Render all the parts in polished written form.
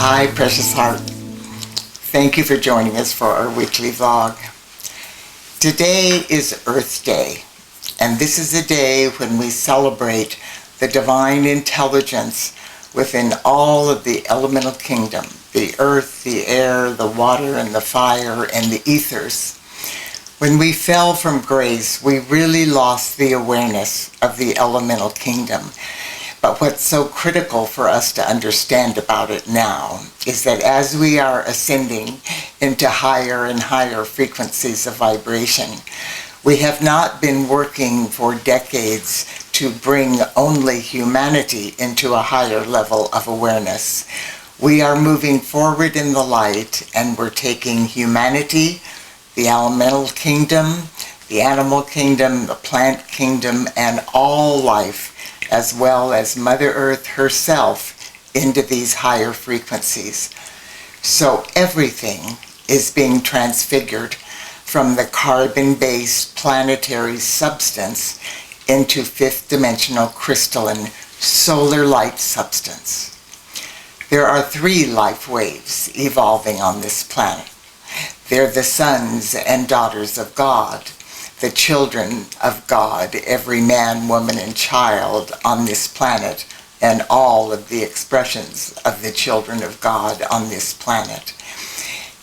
Hi, precious heart. Thank you for joining us for our weekly vlog. Today is Earth Day, and this is a day when we celebrate the divine intelligence within all of the elemental kingdom, the earth, the air, the water, and the fire, and the ethers. When we fell from grace, we really lost the awareness of the elemental kingdom. But what's so critical for us to understand about it now is that as we are ascending into higher and higher frequencies of vibration, we have not been working for decades to bring only humanity into a higher level of awareness. We are moving forward in the light, and we're taking humanity, the elemental kingdom, the animal kingdom, the plant kingdom, and all life, as well as Mother Earth herself, into these higher frequencies. So everything is being transfigured from the carbon-based planetary substance into fifth-dimensional crystalline solar light substance. There are 3 life waves evolving on this planet. They're the sons and daughters of God, the children of God, every man, woman, and child on this planet, and all of the expressions of the children of God on this planet.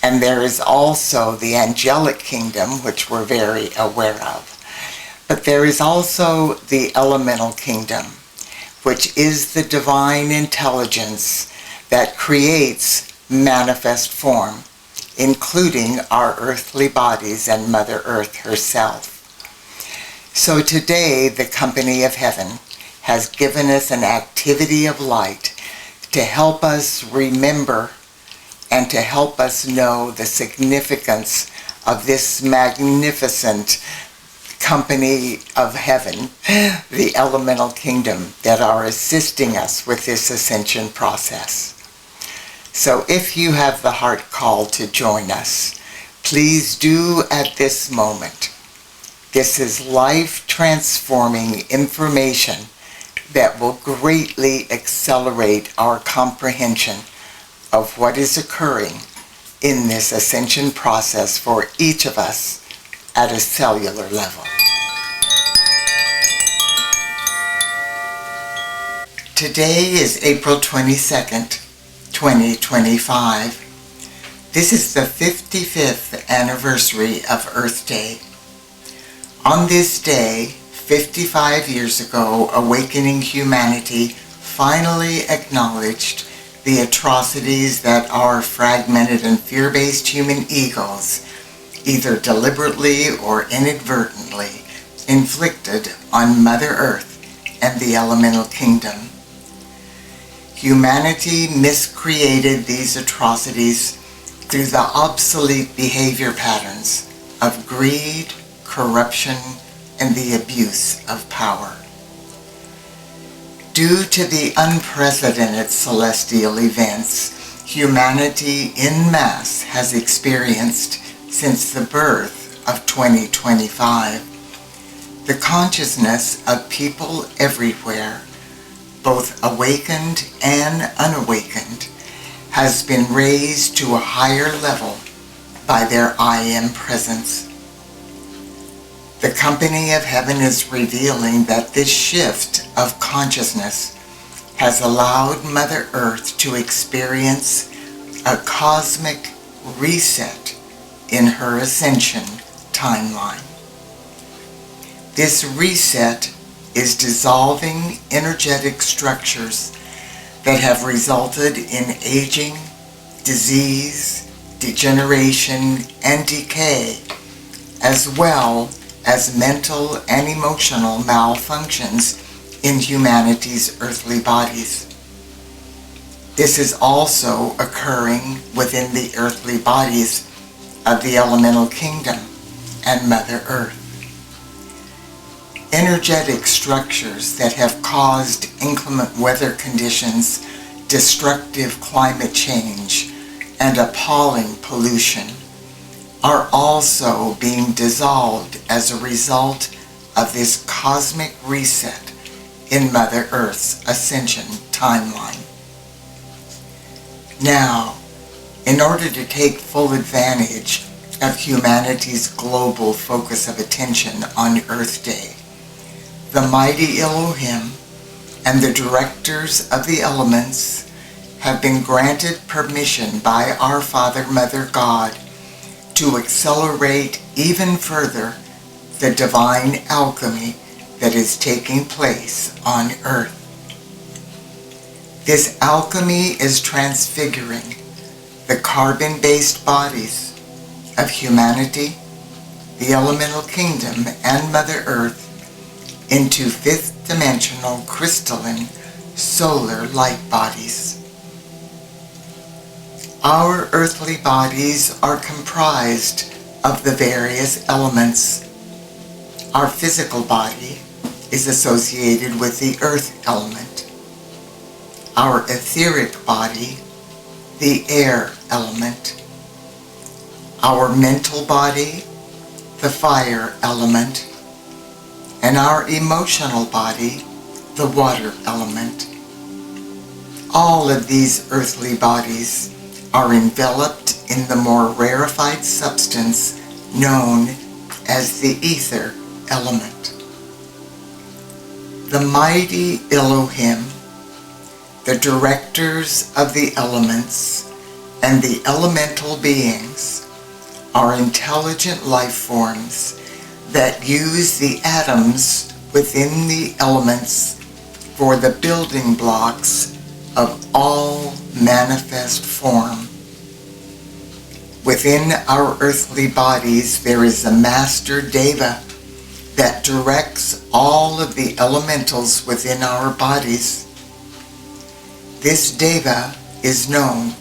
And there is also the angelic kingdom, which we're very aware of. But there is also the elemental kingdom, which is the divine intelligence that creates manifest form, including our earthly bodies and Mother Earth herself. So today, the Company of Heaven has given us an activity of light to help us remember and to help us know the significance of this magnificent Company of Heaven, the elemental kingdom, that are assisting us with this ascension process. So if you have the heart call to join us, please do at this moment. This is life-transforming information that will greatly accelerate our comprehension of what is occurring in this ascension process for each of us at a cellular level. Today is April 22nd, 2025. This is the 55th anniversary of Earth Day. On this day, 55 years ago, awakening humanity finally acknowledged the atrocities that our fragmented and fear-based human egos, either deliberately or inadvertently, inflicted on Mother Earth and the elemental kingdom. Humanity miscreated these atrocities through the obsolete behavior patterns of greed, corruption, and the abuse of power. Due to the unprecedented celestial events humanity en masse has experienced since the birth of 2025, the consciousness of people everywhere, both awakened and unawakened, has been raised to a higher level by their I Am presence. The Company of Heaven is revealing that this shift of consciousness has allowed Mother Earth to experience a cosmic reset in her ascension timeline. This reset is dissolving energetic structures that have resulted in aging, disease, degeneration, and decay, as well as mental and emotional malfunctions in humanity's earthly bodies. This is also occurring within the earthly bodies of the elemental kingdom and Mother Earth. Energetic structures that have caused inclement weather conditions, destructive climate change, and appalling pollution are also being dissolved as a result of this cosmic reset in Mother Earth's ascension timeline. Now, in order to take full advantage of humanity's global focus of attention on Earth Day, the mighty Elohim and the directors of the elements have been granted permission by our Father, Mother God to accelerate even further the divine alchemy that is taking place on Earth. This alchemy is transfiguring the carbon-based bodies of humanity, the elemental kingdom, and Mother Earth into fifth-dimensional crystalline solar light bodies. Our earthly bodies are comprised of the various elements. Our physical body is associated with the earth element. Our etheric body, the air element. Our mental body, the fire element. And our emotional body, the water element. All of these earthly bodies are enveloped in the more rarefied substance known as the ether element. The mighty Elohim, the directors of the elements, and the elemental beings are intelligent life forms that use the atoms within the elements for the building blocks of all manifest form. Within our earthly bodies there is a master deva that directs all of the elementals within our bodies. This deva is known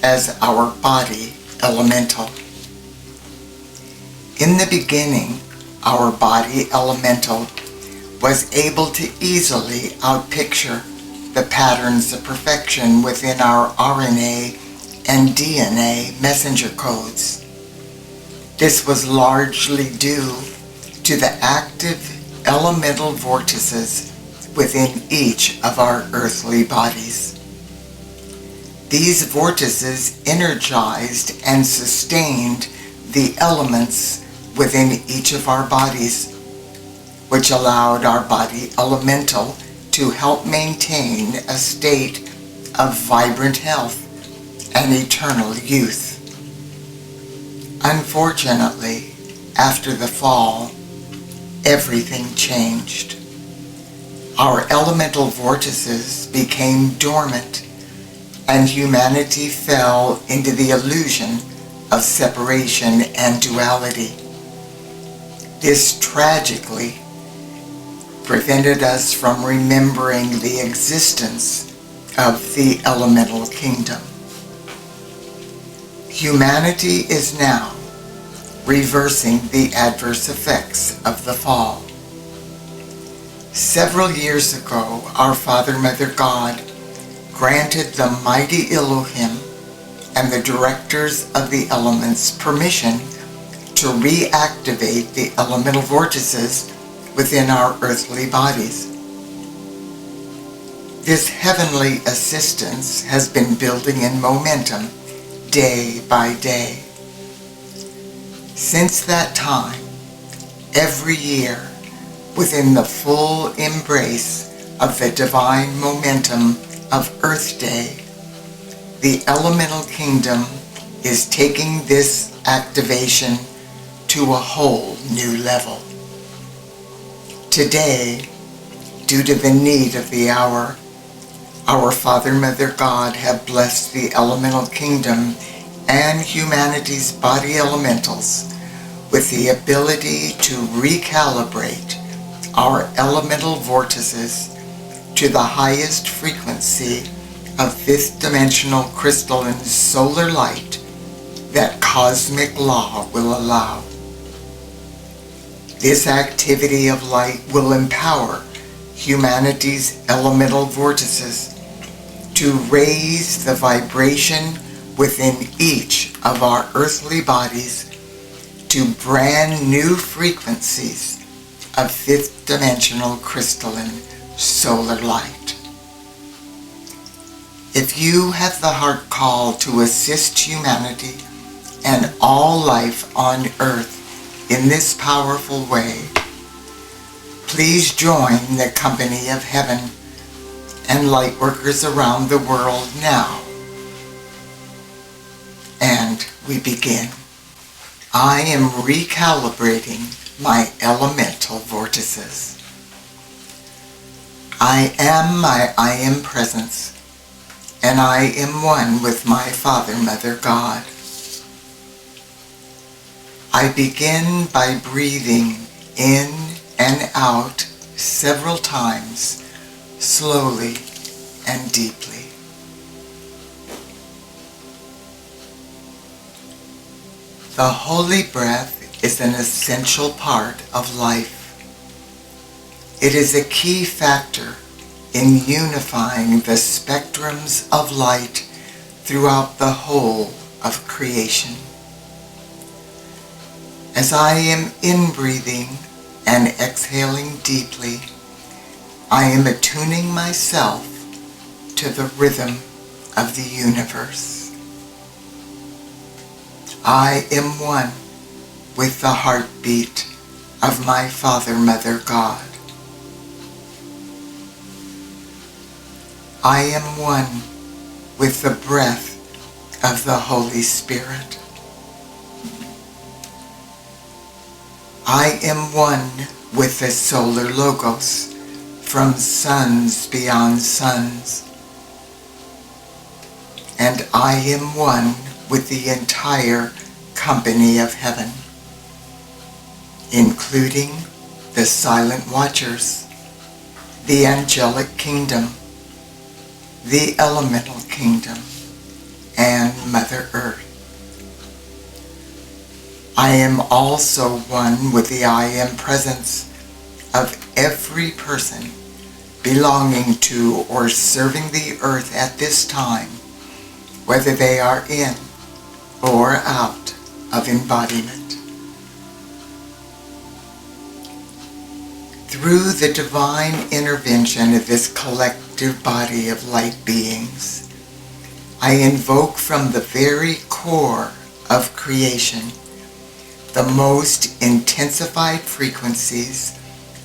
as our body elemental. In the beginning, our body elemental was able to easily outpicture the patterns of perfection within our RNA and DNA messenger codes. This was largely due to the active elemental vortices within each of our earthly bodies. These vortices energized and sustained the elements within each of our bodies, which allowed our body elemental to help maintain a state of vibrant health and eternal youth. Unfortunately, after the fall, everything changed. Our elemental vortices became dormant, and humanity fell into the illusion of separation and duality. This tragically prevented us from remembering the existence of the elemental kingdom. Humanity is now reversing the adverse effects of the fall. Several years ago, our Father, Mother God granted the mighty Elohim and the directors of the elements permission to reactivate the elemental vortices within our earthly bodies. This heavenly assistance has been building in momentum day by day. Since that time, every year, within the full embrace of the divine momentum of Earth Day, the elemental kingdom is taking this activation to a whole new level. Today, due to the need of the hour, our Father, Mother God have blessed the elemental kingdom and humanity's body elementals with the ability to recalibrate our elemental vortices to the highest frequency of fifth-dimensional crystalline solar light that cosmic law will allow. This activity of light will empower humanity's elemental vortices to raise the vibration within each of our earthly bodies to brand new frequencies of fifth-dimensional crystalline solar light. If you have the heart call to assist humanity and all life on earth in this powerful way, please join the company of heaven and lightworkers around the world now. And we begin. I am recalibrating my elemental vortices. I am my I am presence, and I am one with my Father, Mother, God. I begin by breathing in and out several times, slowly and deeply. The holy breath is an essential part of life. It is a key factor in unifying the spectrums of light throughout the whole of creation. As I am inbreathing and exhaling deeply, I am attuning myself to the rhythm of the universe. I am one with the heartbeat of my Father, Mother, God. I am one with the breath of the Holy Spirit. I am one with the solar logos from suns beyond suns. And I am one with the entire company of heaven, including the silent watchers, the angelic kingdom, the elemental kingdom, and Mother Earth. I am also one with the I am presence of every person belonging to or serving the earth at this time, whether they are in or out of embodiment. Through the divine intervention of this collective body of light beings, I invoke from the very core of creation the most intensified frequencies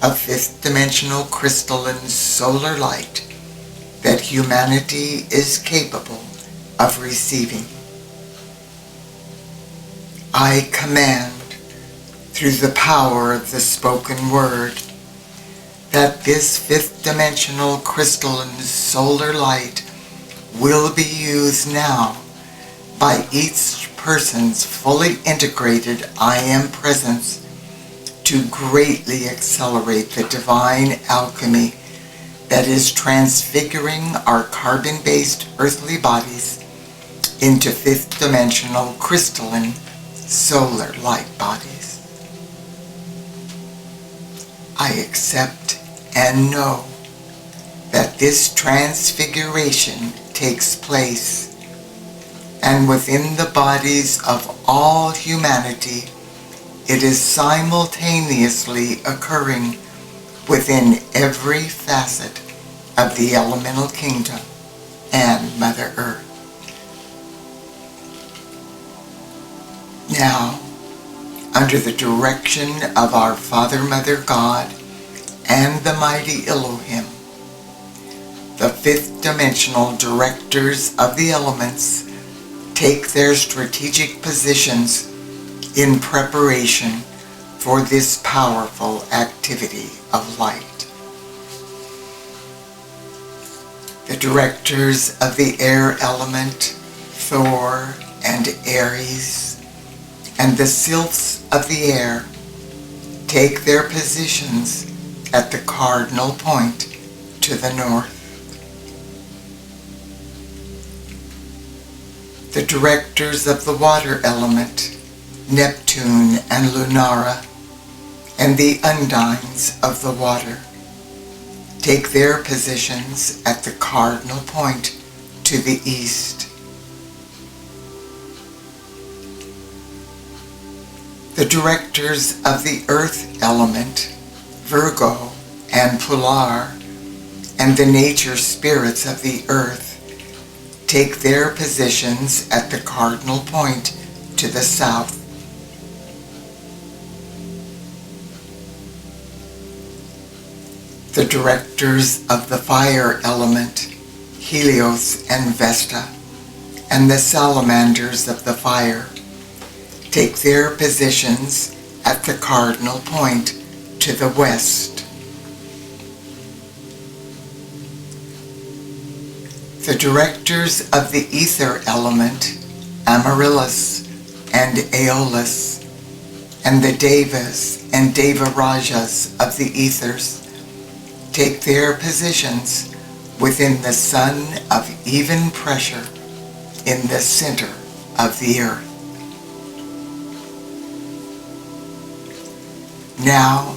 of fifth-dimensional crystalline solar light that humanity is capable of receiving. I command, through the power of the spoken word, that this fifth-dimensional crystalline solar light will be used now by each person's fully integrated I am presence to greatly accelerate the divine alchemy that is transfiguring our carbon-based earthly bodies into fifth-dimensional crystalline solar light bodies. I accept and know that this transfiguration takes place, and within the bodies of all humanity, it is simultaneously occurring within every facet of the elemental kingdom and Mother Earth. Now, under the direction of our Father, Mother, God, and the mighty Elohim, the fifth-dimensional directors of the elements take their strategic positions in preparation for this powerful activity of light. The directors of the air element, Thor and Aries, and the sylphs of the air take their positions at the cardinal point to the north. The directors of the water element, Neptune and Lunara, and the undines of the water, take their positions at the cardinal point to the east. The directors of the earth element, Virgo and Polar, and the nature spirits of the earth take their positions at the cardinal point to the south. The directors of the fire element, Helios and Vesta, and the salamanders of the fire, take their positions at the cardinal point to the west. The directors of the ether element, Amaryllis and Aeolus, and the devas and devarajas of the ethers, take their positions within the sun of even pressure in the center of the earth. Now,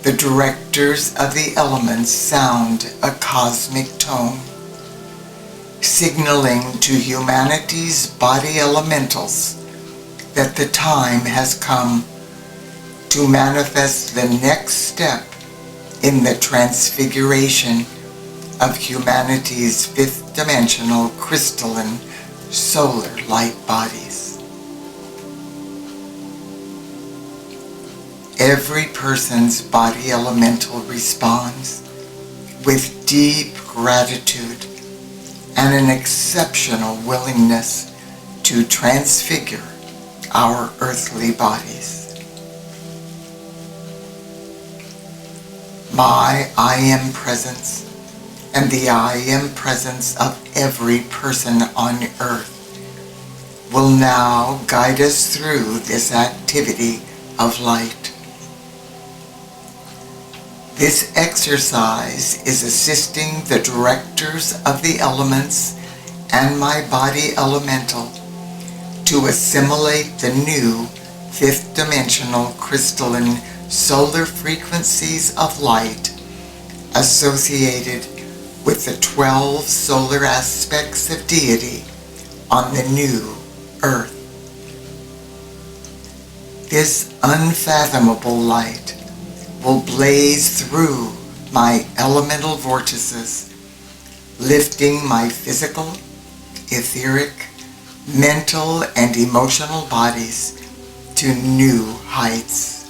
the directors of the elements sound a cosmic tone, signaling to humanity's body elementals that the time has come to manifest the next step in the transfiguration of humanity's fifth dimensional crystalline solar light bodies. Every person's body elemental responds with deep gratitude and an exceptional willingness to transfigure our earthly bodies. My I Am presence and the I Am presence of every person on earth will now guide us through this activity of light. This exercise is assisting the directors of the elements and my body elemental to assimilate the new fifth dimensional crystalline solar frequencies of light associated with the 12 solar aspects of deity on the new earth. This unfathomable light will blaze through my elemental vortices, lifting my physical, etheric, mental, and emotional bodies to new heights.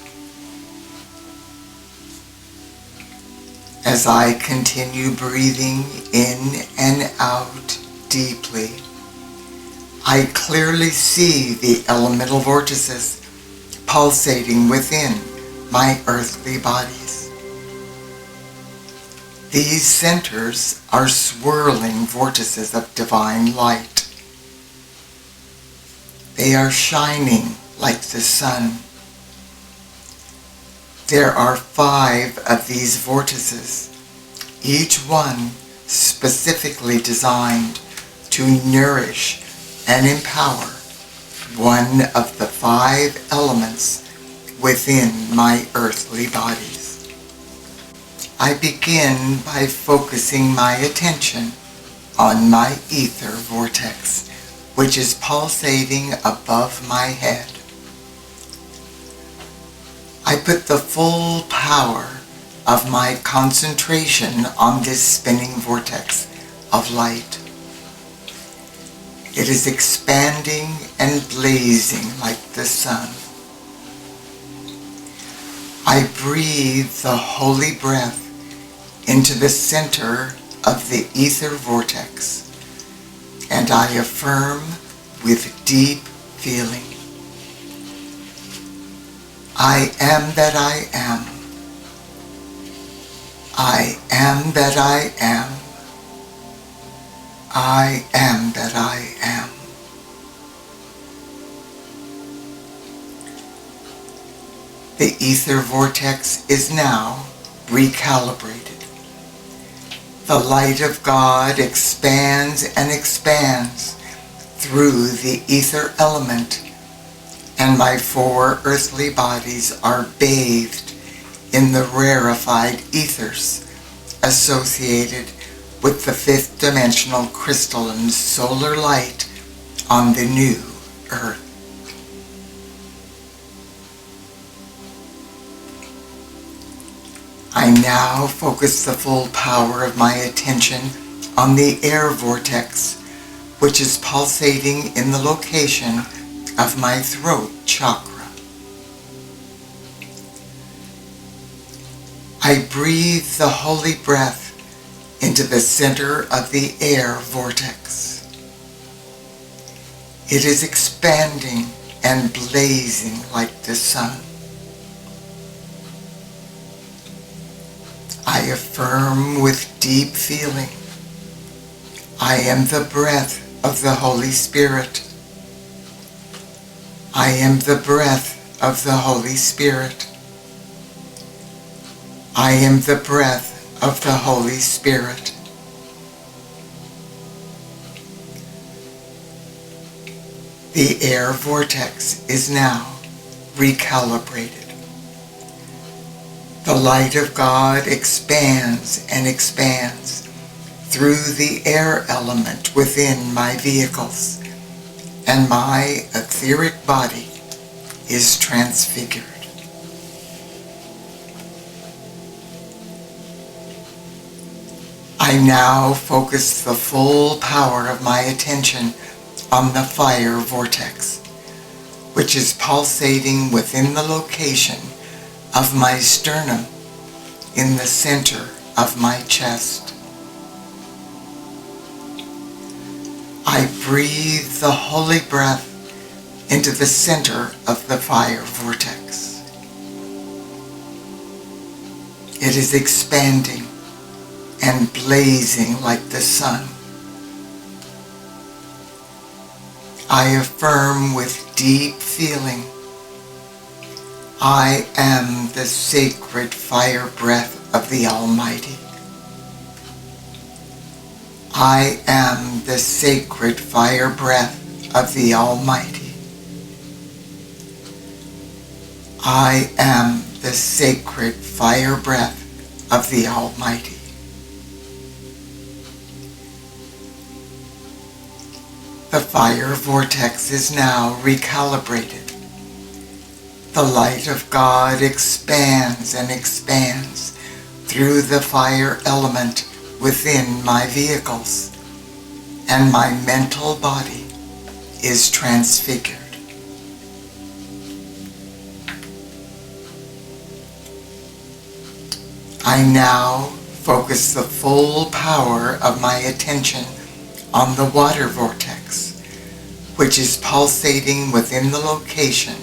As I continue breathing in and out deeply, I clearly see the elemental vortices pulsating within my earthly bodies. These centers are swirling vortices of divine light. They are shining like the sun. There are 5 of these vortices, each one specifically designed to nourish and empower one of the 5 elements within my earthly bodies. I begin by focusing my attention on my ether vortex, which is pulsating above my head. I put the full power of my concentration on this spinning vortex of light. It is expanding and blazing like the sun. I breathe the holy breath into the center of the ether vortex, and I affirm with deep feeling. I am that I am. I am that I am. I am that I am. The ether vortex is now recalibrated. The light of God expands and expands through the ether element, and my 4 earthly bodies are bathed in the rarefied ethers associated with the 5th dimensional crystalline solar light on the new earth. I now focus the full power of my attention on the air vortex, which is pulsating in the location of my throat chakra. I breathe the holy breath into the center of the air vortex. It is expanding and blazing like the sun. I affirm with deep feeling, I am the breath of the Holy Spirit. I am the breath of the Holy Spirit. I am the breath of the Holy Spirit. The air vortex is now recalibrated. The light of God expands and expands through the air element within my vehicles, and my etheric body is transfigured. I now focus the full power of my attention on the fire vortex, which is pulsating within the location of my sternum in the center of my chest. I breathe the holy breath into the center of the fire vortex. It is expanding and blazing like the sun. I affirm with deep feeling, I am the sacred fire breath of the Almighty. I am the sacred fire breath of the Almighty. I am the sacred fire breath of the Almighty. The fire vortex is now recalibrated. The light of God expands and expands through the fire element within my vehicles, and my mental body is transfigured. I now focus the full power of my attention on the water vortex, which is pulsating within the location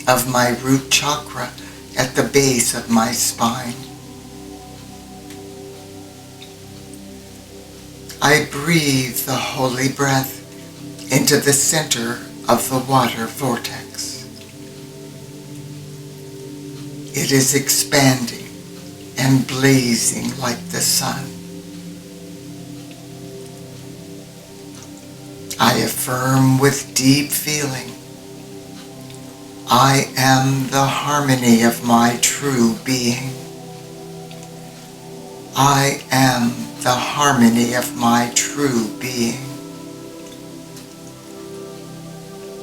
of my root chakra at the base of my spine. I breathe the holy breath into the center of the water vortex. It is expanding and blazing like the sun. I affirm with deep feeling, I am the harmony of my true being. I am the harmony of my true being.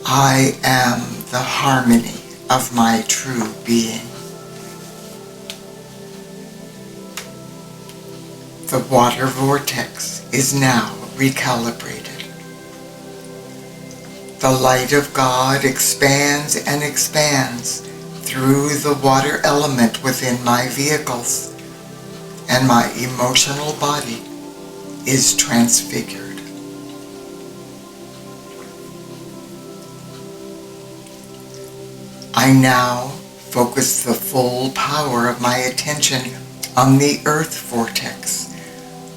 I am the harmony of my true being. The water vortex is now recalibrated. The light of God expands and expands through the water element within my vehicles, and my emotional body is transfigured. I now focus the full power of my attention on the earth vortex,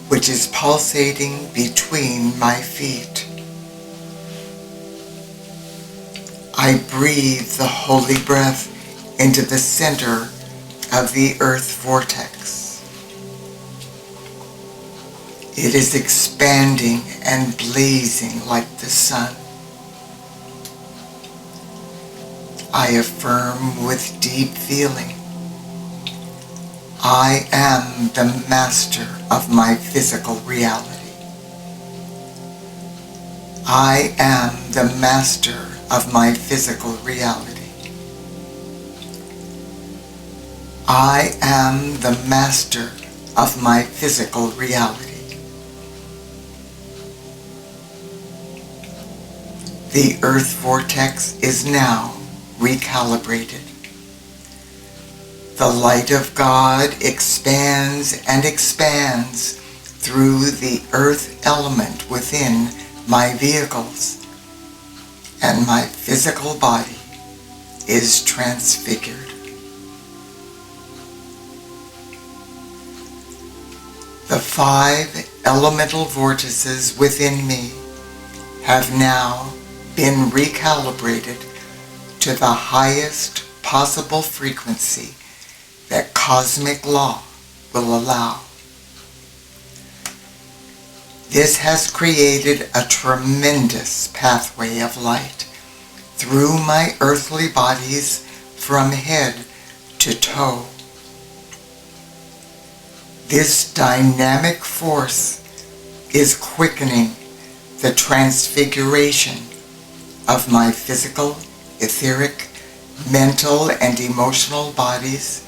which is pulsating between my feet. I breathe the holy breath into the center of the earth vortex. It is expanding and blazing like the sun. I affirm with deep feeling, I am the master of my physical reality. I am the master of my physical reality. I am the master of my physical reality. The Earth Vortex is now recalibrated. The light of God expands and expands through the earth element within my vehicles, and my physical body is transfigured. The 5 elemental vortices within me have now been recalibrated to the highest possible frequency that cosmic law will allow. This has created a tremendous pathway of light through my earthly bodies from head to toe. This dynamic force is quickening the transfiguration of my physical, etheric, mental, and emotional bodies,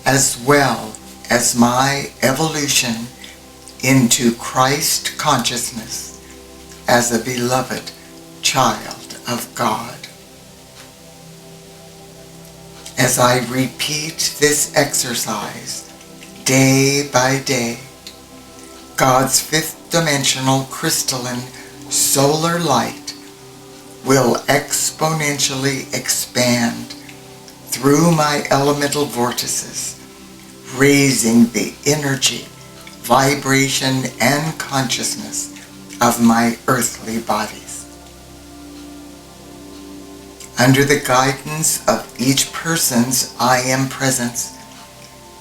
as well as my evolution into Christ consciousness as a beloved child of God. As I repeat this exercise day by day, God's 5th dimensional crystalline solar light will exponentially expand through my elemental vortices, raising the energy, vibration, and consciousness of my earthly bodies. Under the guidance of each person's I Am presence,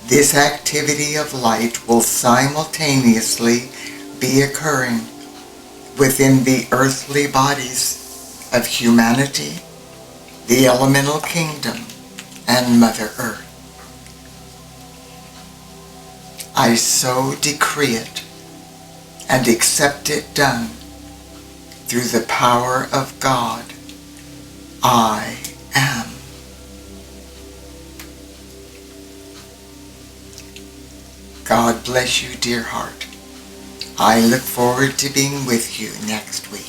this activity of light will simultaneously be occurring within the earthly bodies of humanity, the elemental kingdom, and Mother Earth. I so decree it and accept it done through the power of God. I am. God bless you, dear heart. I look forward to being with you next week.